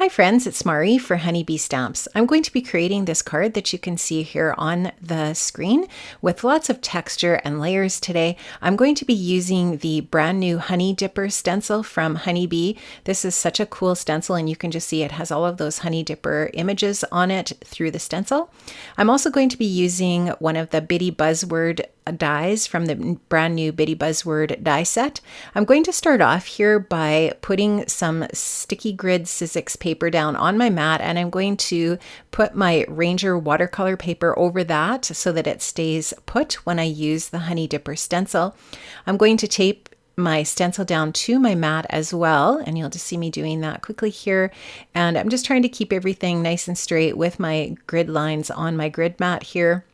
Hi friends, it's Mari for Honeybee Stamps. I'm going to be creating this card that you can see here on the screen with lots of texture and layers today. I'm going to be using the brand new Honey Dipper stencil from Honeybee. This is such a cool stencil and you can just see it has all of those Honey Dipper images on it through the stencil. I'm also going to be using one of the Bitty Buzzword dies from the brand new Bitty Buzzword die set. I'm going to start off here by putting some sticky grid sizzix paper down on my mat, and I'm going to put my Ranger watercolor paper over that so that it stays put when I use the Honey Dipper stencil. I'm going to tape my stencil down to my mat as well, and you'll just see me doing that quickly here. And I'm just trying to keep everything nice and straight with my grid lines on my grid mat here,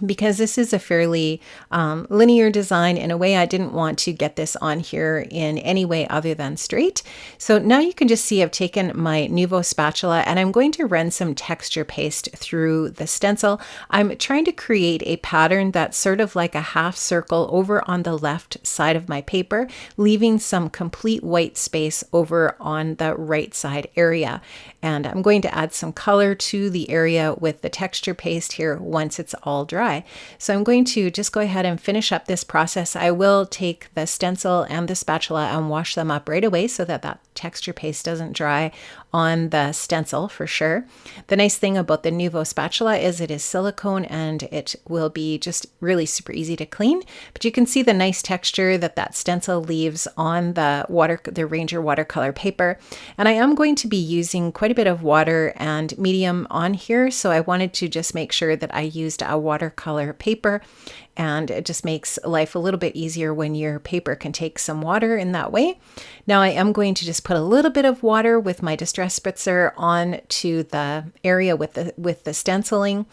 because this is a fairly linear design. In a way, I didn't want to get this on here in any way other than straight. So now you can just see I've taken my Nuvo spatula and I'm going to run some texture paste through the stencil. I'm trying to create a pattern that's sort of like a half circle over on the left side of my paper, leaving some complete white space over on the right side area. And I'm going to add some color to the area with the texture paste here once it's all dry. So I'm going to just go ahead and finish up this process. I will take the stencil and the spatula and wash them up right away so that that texture paste doesn't dry on the stencil for sure. The nice thing about the Nuvo spatula is it is silicone and it will be just really super easy to clean. But you can see the nice texture that that stencil leaves on the Ranger watercolor paper. And I am going to be using quite a bit of water and medium on here, so I wanted to just make sure that I used a watercolor paper, and it just makes life a little bit easier when your paper can take some water in that way. Now I am going to just put a little bit of water with my distress spritzer on to the area with the stenciling.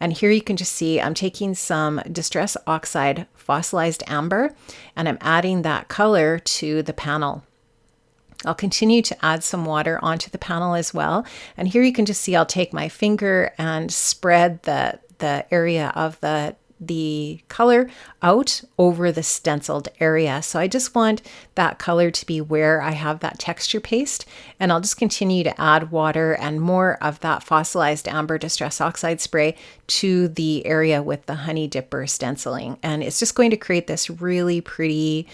And here you can just see I'm taking some distress oxide fossilized amber and I'm adding that color to the panel. I'll continue to add some water onto the panel as well. And here you can just see I'll take my finger and spread the area of the color out over the stenciled area. So I just want that color to be where I have that texture paste, and I'll just continue to add water and more of that fossilized amber distress oxide spray to the area with the Honey Dipper stenciling. And it's just going to create this really pretty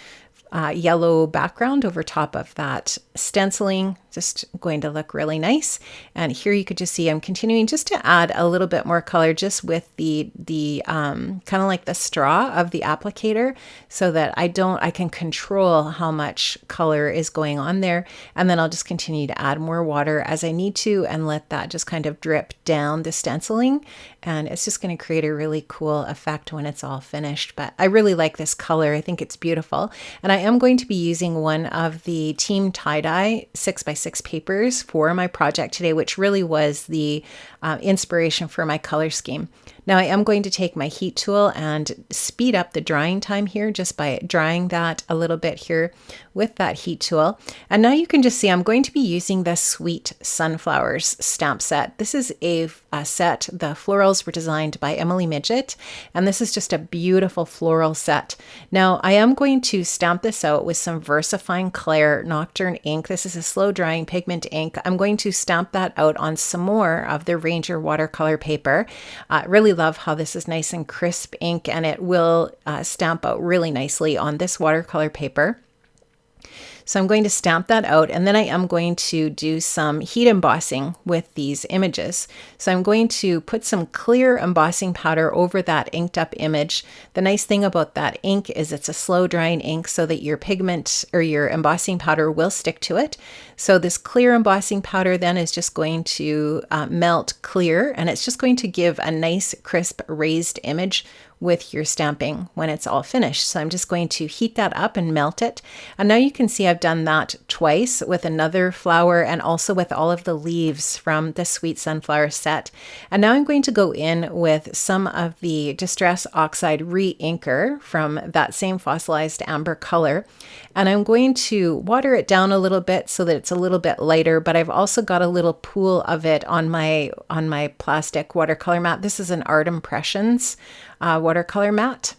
yellow background over top of that stenciling, just going to look really nice. And here you could just see I'm continuing just to add a little bit more color just with the kind of like the straw of the applicator, so that I can control how much color is going on there. And then I'll just continue to add more water as I need to and let that just kind of drip down the stenciling. And it's just going to create a really cool effect when it's all finished. But I really like this color. I think it's beautiful. And I am going to be using one of the Team Tie-Dye 6x6 papers for my project today, which really was the inspiration for my color scheme. Now I am going to take my heat tool and speed up the drying time here just by drying that a little bit here with that heat tool. And now you can just see I'm going to be using the Sweet Sunflowers stamp set. This is a set. The florals were designed by Emily Midget, and this is just a beautiful floral set. Now I am going to stamp this out with some versafine Clair Nocturne ink. This is a slow drying pigment ink. I'm going to stamp that out on some more of the Ranger watercolor paper. Really love how this is nice and crisp ink, and it will stamp out really nicely on this watercolor paper. So I'm going to stamp that out, and then I am going to do some heat embossing with these images. So I'm going to put some clear embossing powder over that inked up image. The nice thing about that ink is it's a slow drying ink so that your pigment or your embossing powder will stick to it. So this clear embossing powder then is just going to melt clear, and it's just going to give a nice crisp raised image with your stamping when it's all finished. So I'm just going to heat that up and melt it. And now you can see I've done that twice with another flower and also with all of the leaves from the Sweet Sunflower set. And now I'm going to go in with some of the Distress Oxide re-inker from that same fossilized amber color. And I'm going to water it down a little bit so that it's a little bit lighter, but I've also got a little pool of it on my plastic watercolor mat. This is an Art Impressions watercolor mat.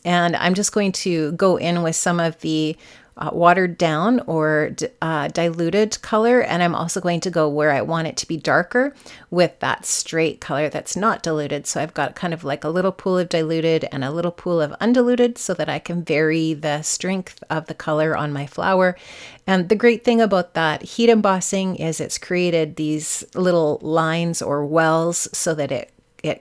And I'm just going to go in with some of the watered down or diluted color, and I'm also going to go where I want it to be darker with that straight color that's not diluted. So I've got kind of like a little pool of diluted and a little pool of undiluted so that I can vary the strength of the color on my flower. And the great thing about that heat embossing is it's created these little lines or wells so that it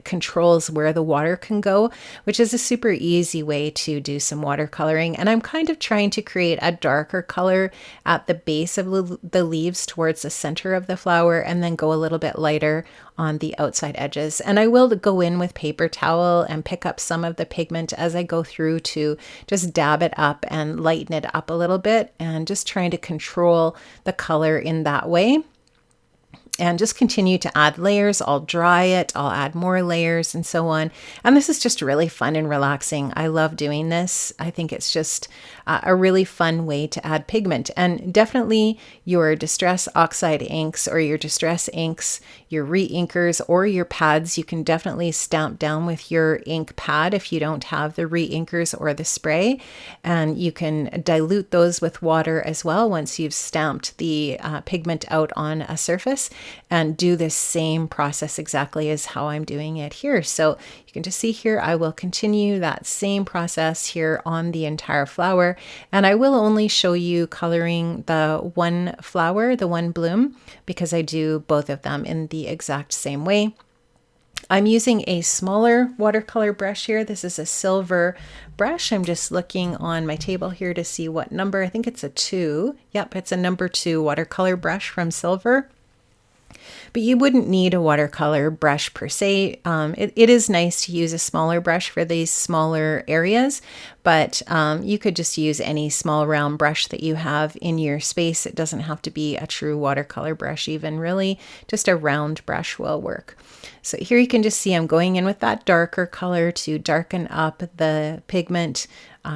controls where the water can go, which is a super easy way to do some watercoloring. And I'm kind of trying to create a darker color at the base of the leaves towards the center of the flower, and then go a little bit lighter on the outside edges. And I will go in with paper towel and pick up some of the pigment as I go through to just dab it up and lighten it up a little bit, and just trying to control the color in that way. And just continue to add layers. I'll dry it, I'll add more layers and so on. And this is just really fun and relaxing. I love doing this. I think it's just a really fun way to add pigment. And definitely your Distress Oxide inks or your Distress inks, your re-inkers or your pads, you can definitely stamp down with your ink pad if you don't have the re-inkers or the spray. And you can dilute those with water as well once you've stamped the pigment out on a surface, and do the same process exactly as how I'm doing it here. So you can just see here, I will continue that same process here on the entire flower, and I will only show you coloring the one flower, the one bloom, because I do both of them in the exact same way. I'm using a smaller watercolor brush here. This is a silver brush. I'm just looking on my table here to see what number. I think it's a 2. Yep, it's a number 2 watercolor brush from Silver. But you wouldn't need a watercolor brush per se. It is nice to use a smaller brush for these smaller areas, but you could just use any small round brush that you have in your space. It doesn't have to be a true watercolor brush even, really. Just a round brush will work. So here you can just see I'm going in with that darker color to darken up the pigment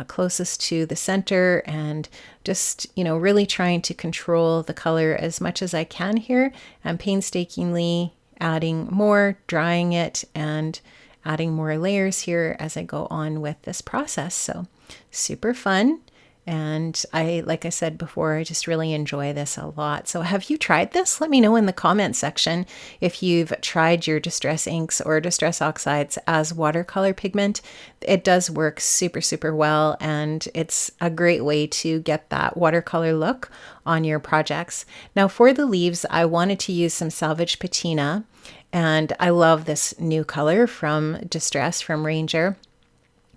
closest to the center, and just, really trying to control the color as much as I can here, and painstakingly adding more, drying it, and adding more layers here as I go on with this process. So super fun. And like I said before, I just really enjoy this a lot. So have you tried this? Let me know in the comment section if you've tried your Distress inks or Distress Oxides as watercolor pigment. It does work super, super well, and it's a great way to get that watercolor look on your projects. Now for the leaves, I wanted to use some salvage patina, and I love this new color from Distress, from Ranger.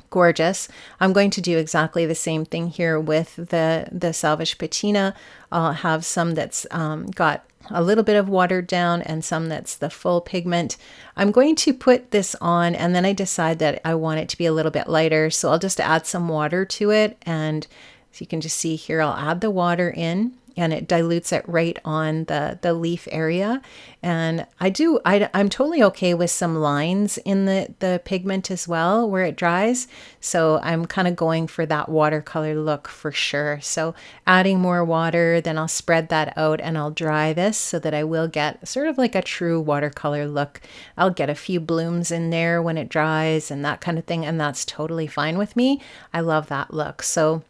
Gorgeous. I'm going to do exactly the same thing here with the salvage patina. I'll have some that's got a little bit of watered down and some that's the full pigment. I'm going to put this on, and then I decide that I want it to be a little bit lighter, so I'll just add some water to it. And as you can just see here, I'll add the water in, and it dilutes it right on the leaf area. And I'm totally okay with some lines in the pigment as well where it dries. So I'm kind of going for that watercolor look for sure. So adding more water, then I'll spread that out and I'll dry this so that I will get sort of like a true watercolor look. I'll get a few blooms in there when it dries and that kind of thing, and that's totally fine with me. I love that look. So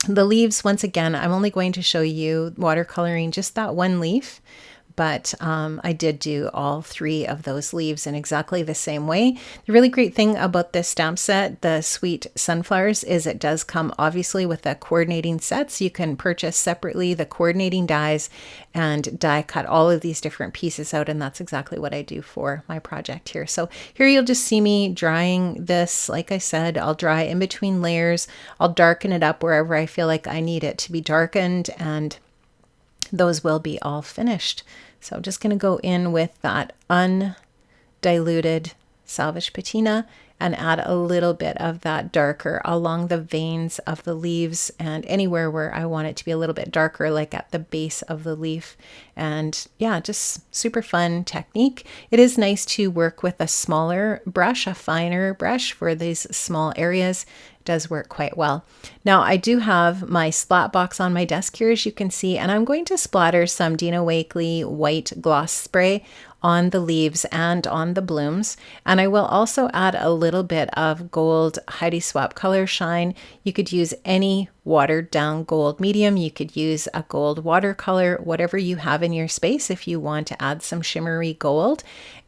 the leaves, once again, I'm only going to show you watercoloring just that one leaf, but I did do all 3 of those leaves in exactly the same way. The really great thing about this stamp set, the Sweet Sunflowers, is it does come obviously with the coordinating sets. You can purchase separately the coordinating dies and die cut all of these different pieces out, and that's exactly what I do for my project here. So here you'll just see me drying this. Like I said, I'll dry in between layers. I'll darken it up wherever I feel like I need it to be darkened, and those will be all finished. So I'm just going to go in with that undiluted salvage patina and add a little bit of that darker along the veins of the leaves and anywhere where I want it to be a little bit darker, like at the base of the leaf. And yeah, just super fun technique. It is nice to work with a smaller brush, a finer brush for these small areas. Does work quite well. Now I do have my splat box on my desk here, as you can see, and I'm going to splatter some Dina Wakley white gloss spray on the leaves and on the blooms. And I will also add a little bit of gold Heidi Swapp Color Shine. You could use any watered down gold medium. You could use a gold watercolor, whatever you have in your space if you want to add some shimmery gold,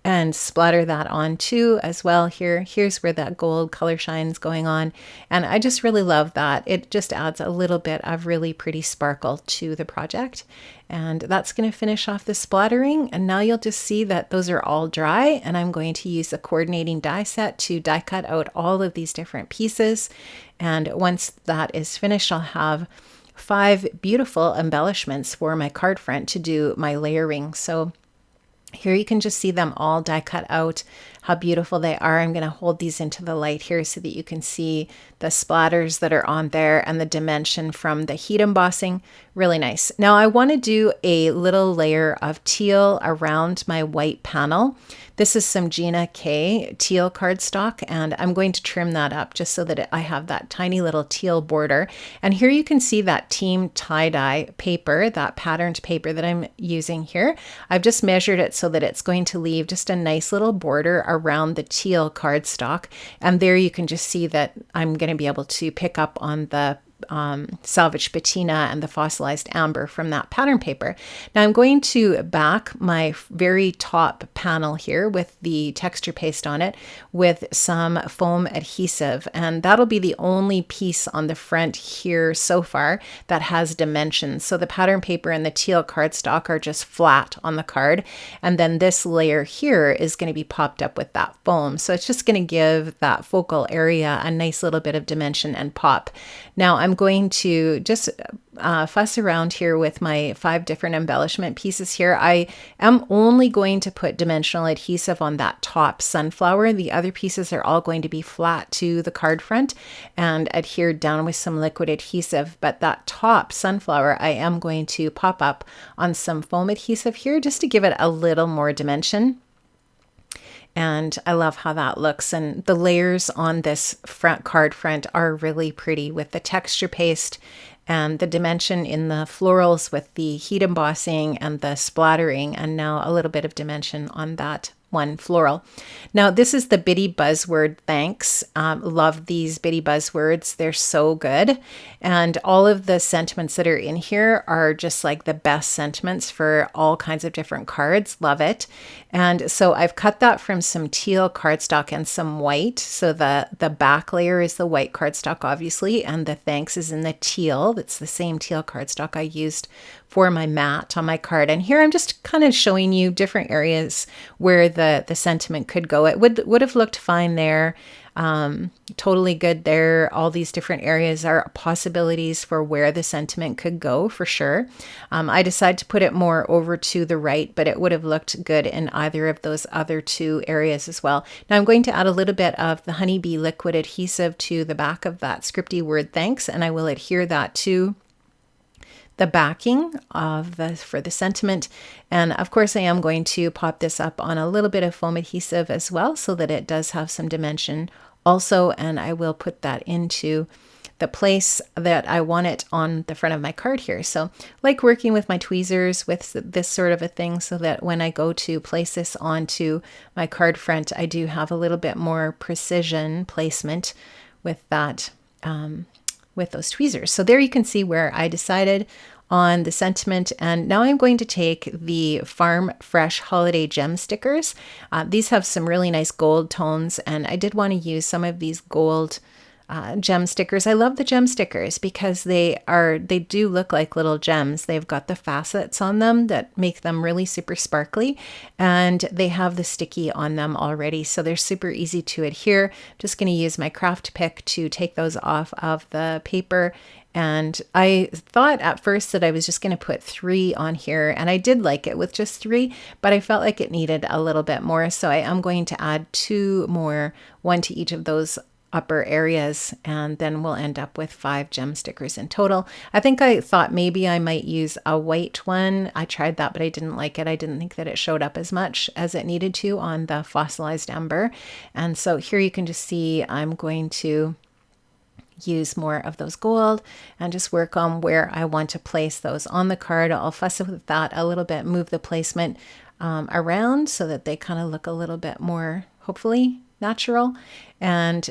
and splatter that on too as well. Here's where that gold color shine's going on. And I just really love that. It just adds a little bit of really pretty sparkle to the project. And that's going to finish off the splattering. And now you'll just see that those are all dry. And I'm going to use the coordinating die set to die cut out all of these different pieces. And once that is finished, I'll have 5 beautiful embellishments for my card front to do my layering. So here you can just see them all die cut out, how beautiful they are. I'm going to hold these into the light here so that you can see the splatters that are on there and the dimension from the heat embossing. Really nice. Now I want to do a little layer of teal around my white panel. This is some Gina K teal cardstock, and I'm going to trim that up just so that I have that tiny little teal border. And here you can see that team tie-dye paper, that patterned paper that I'm using here. I've just measured it so that it's going to leave just a nice little border around the teal cardstock. And there you can just see that I'm going to be able to pick up on the salvage patina and the fossilized amber from that pattern paper. Now I'm going to back my very top panel here with the texture paste on it with some foam adhesive, and that'll be the only piece on the front here so far that has dimensions. So the pattern paper and the teal cardstock are just flat on the card, and then this layer here is going to be popped up with that foam. So it's just going to give that focal area a nice little bit of dimension and pop. Now I'm going to just fuss around here with my 5 different embellishment pieces here. I am only going to put dimensional adhesive on that top sunflower. The other pieces are all going to be flat to the card front and adhered down with some liquid adhesive. But that top sunflower, I am going to pop up on some foam adhesive here just to give it a little more dimension. And I love how that looks. And the layers on this front card front are really pretty with the texture paste and the dimension in the florals with the heat embossing and the splattering, and now a little bit of dimension on that one floral. Now this is the Bitty Buzzword Thanks. Love these Bitty Buzzwords. They're so good. And all of the sentiments that are in here are just like the best sentiments for all kinds of different cards. Love it. And so I've cut that from some teal cardstock and some white. So the back layer is the white cardstock, obviously, and the thanks is in the teal. That's the same teal cardstock I used for my mat on my card. And here I'm just kind of showing you different areas where the sentiment could go. It would have looked fine there. Totally good there. All these different areas are possibilities for where the sentiment could go for sure. I decided to put it more over to the right, but it would have looked good in either of those other 2 areas as well. Now I'm going to add a little bit of the honeybee liquid adhesive to the back of that scripty word thanks, and I will adhere that to the backing of for the sentiment. And of course I am going to pop this up on a little bit of foam adhesive as well so that it does have some dimension also, and I will put that into the place that I want it on the front of my card here. So like working with my tweezers with this sort of a thing so that when I go to place this onto my card front, I do have a little bit more precision placement with that with those tweezers. So there you can see where I decided on the sentiment. And now I'm going to take the Farm Fresh Holiday Gem stickers. These have some really nice gold tones, and I did want to use some of these gold gem stickers. I love the gem stickers because they do look like little gems. They've got the facets on them that make them really super sparkly, and they have the sticky on them already, so they're super easy to adhere. Just going to use my craft pick to take those off of the paper. And I thought at first that I was just going to put 3 on here, and I did like it with just 3, but I felt like it needed a little bit more, so I am going to add 2 more, 1 to each of those upper areas, and then we'll end up with 5 gem stickers in total. I think I thought maybe I might use a white one. I tried that, but I didn't like it. I didn't think that it showed up as much as it needed to on the fossilized amber. And so here you can just see I'm going to use more of those gold and just work on where I want to place those on the card. I'll fuss with that a little bit, move the placement around so that they kind of look a little bit more, hopefully, natural. And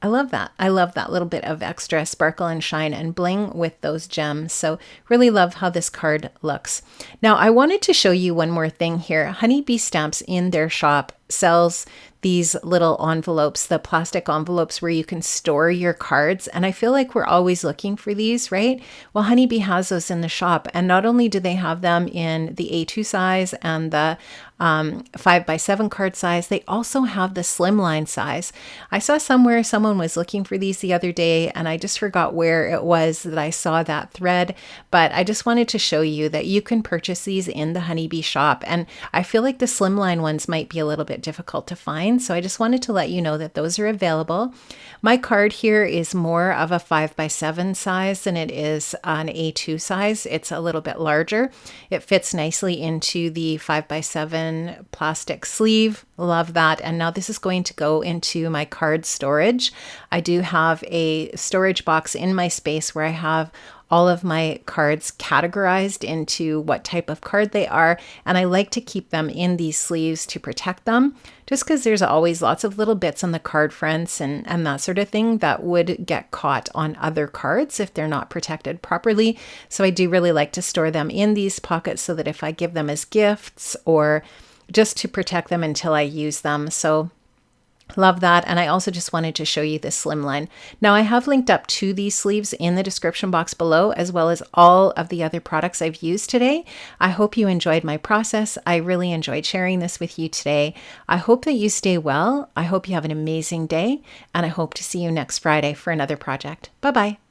I love that. I love that little bit of extra sparkle and shine and bling with those gems. So really love how this card looks. Now I wanted to show you one more thing here. Honeybee Stamps in their shop sells these little envelopes, the plastic envelopes where you can store your cards. And I feel like we're always looking for these, right? Well, Honeybee has those in the shop. And not only do they have them in the A2 size and the 5x7 card size, they also have the slimline size. I saw somewhere someone was looking for these the other day, and I just forgot where it was that I saw that thread. But I just wanted to show you that you can purchase these in the Honeybee shop. And I feel like the slimline ones might be a little bit difficult to find. So I just wanted to let you know that those are available. My card here is more of a 5x7 size than it is an A2 size. It's a little bit larger. It fits nicely into the 5x7 plastic sleeve. Love that. And now this is going to go into my card storage. I do have a storage box in my space where I have all of my cards categorized into what type of card they are. And I like to keep them in these sleeves to protect them, just because there's always lots of little bits on the card fronts and that sort of thing that would get caught on other cards if they're not protected properly. So I do really like to store them in these pockets so that if I give them as gifts or just to protect them until I use them. So love that. And I also just wanted to show you this slimline. Now I have linked up to these sleeves in the description box below, as well as all of the other products I've used today. I hope you enjoyed my process. I really enjoyed sharing this with you today. I hope that you stay well. I hope you have an amazing day, and I hope to see you next Friday for another project. Bye-bye.